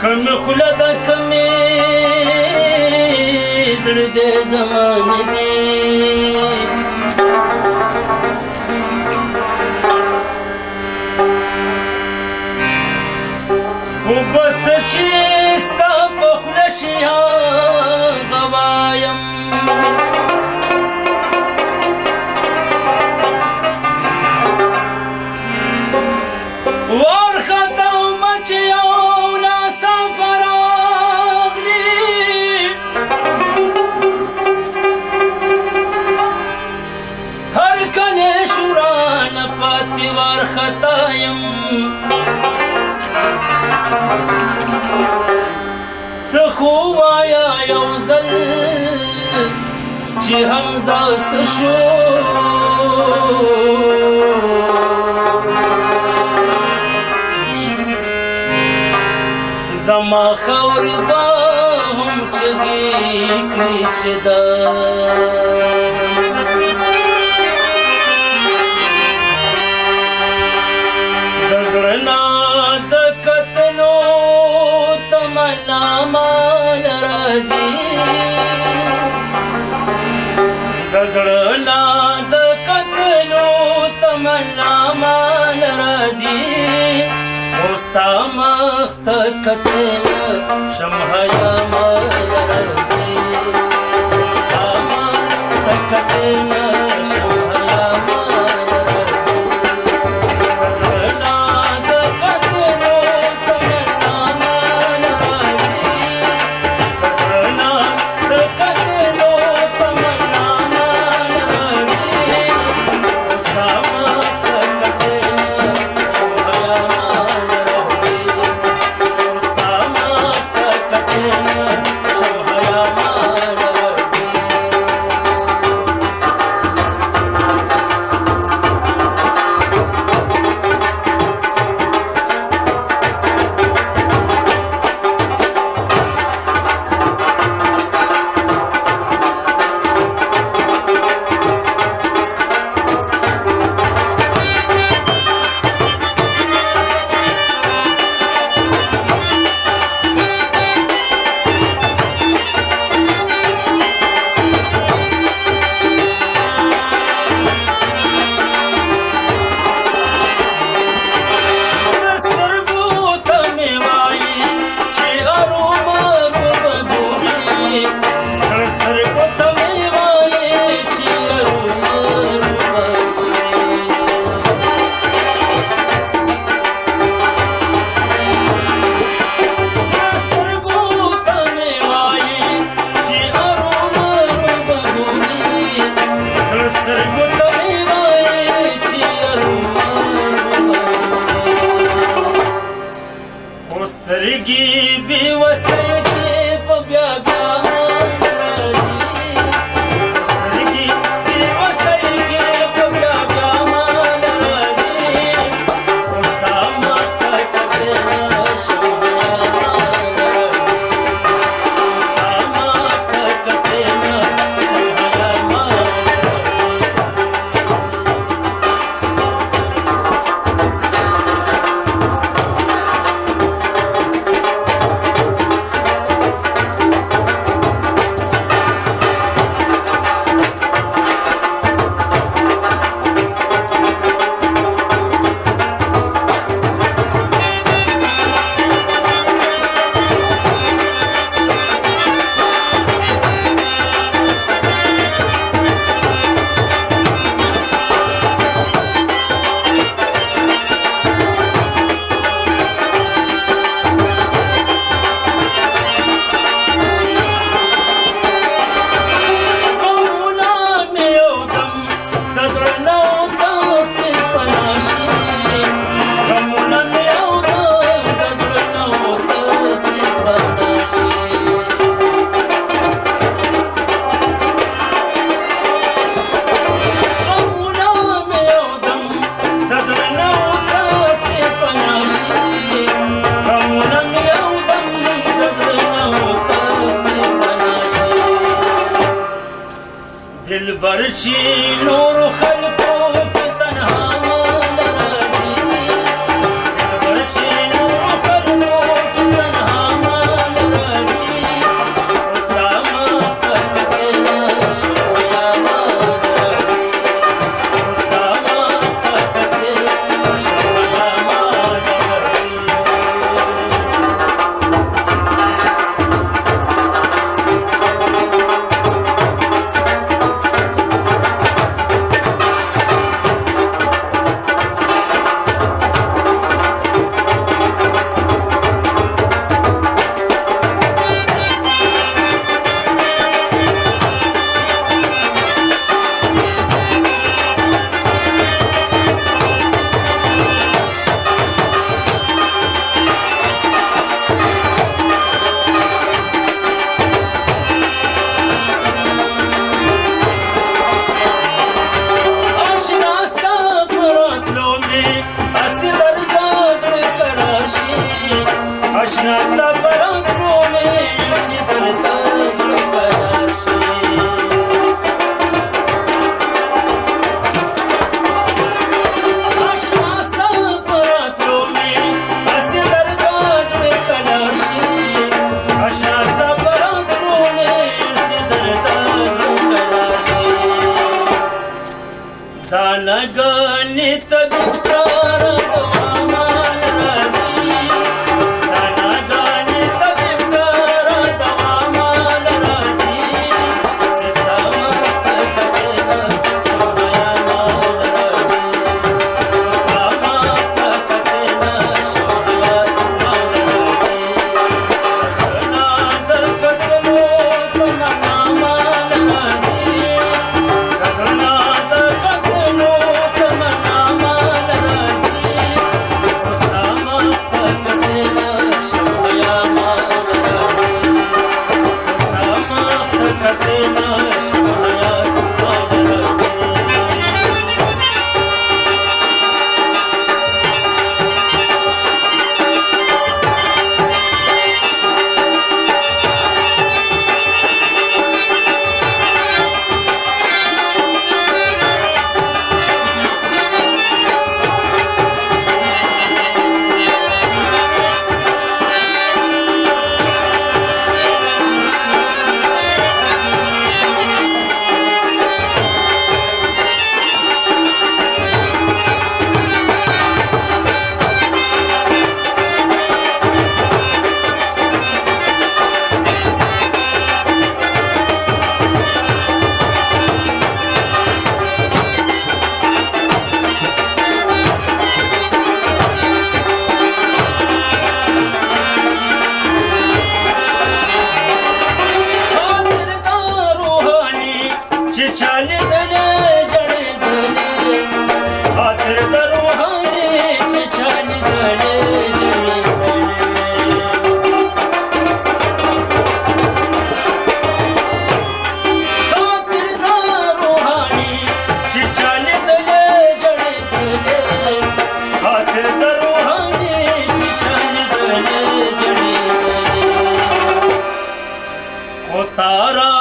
کم خوله د کمې زړه د زمانې دی خو بس چې ستا په خوله شي هغه وایم ته خو وایا یو ځل چې حمزه څه شو زما خاورې به هم چغې کړي چې دا د زړه نه د کتلو تمنا مال راځي د زړه نه د کتلو تمنا مال راځي او ستا مخ ته کتل شم حیا مال راځي ستا مخ ته کتل شم حیا مال راځي سترګې بې وسۍ کې په بیا بیا راځي سترګې بې وسۍ کې په بیا بیا راځي خو ستا مخ ته کتل شم حیا مال راځي ستا مخ ته کتل شم حیا مال دلبر چې نور خلکو کې تنها مال راځي دلبر چې نور خلکو کې تنها नाश्ता बरातों में ऐसी दर्द कराशी नाश्ता बरातों में ऐसी दर्द कराशी नाश्ता बरातों में ऐसी दर्द कराशी दाना गाने तबीब सारा दवामान राजी दाना गाने तबीब सारा दवामान राजी इसका मस्त करेगा शोहयामान राजी इसका मस्त करेगा शोहयामान राजी करना दरकत लो तमन्ना मान राजी करना दरकत लो तमन्ना मान राजी उसका मस्त करेगा शोहयामान राजी उसका मस्त करेगा शोहयामान राजी तारा